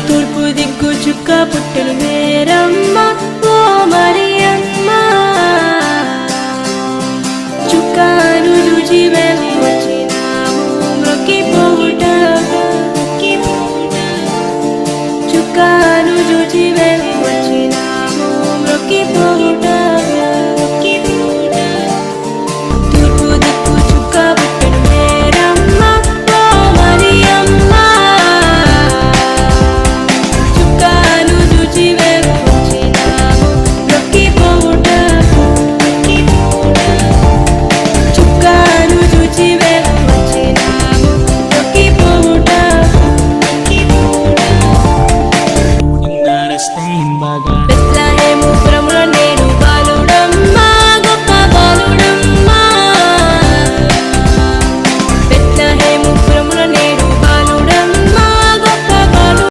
తూర్పు దిక్కు చుక్క పుట్టెను వేరమ్మ ఓ మరియమ్మ చుక్కను చూచి మేము వచ్చినాము మ్రొక్కిపోవుట చుక్కను చూచి మేము వచ్చినాము మ్రొక్కిపోవుట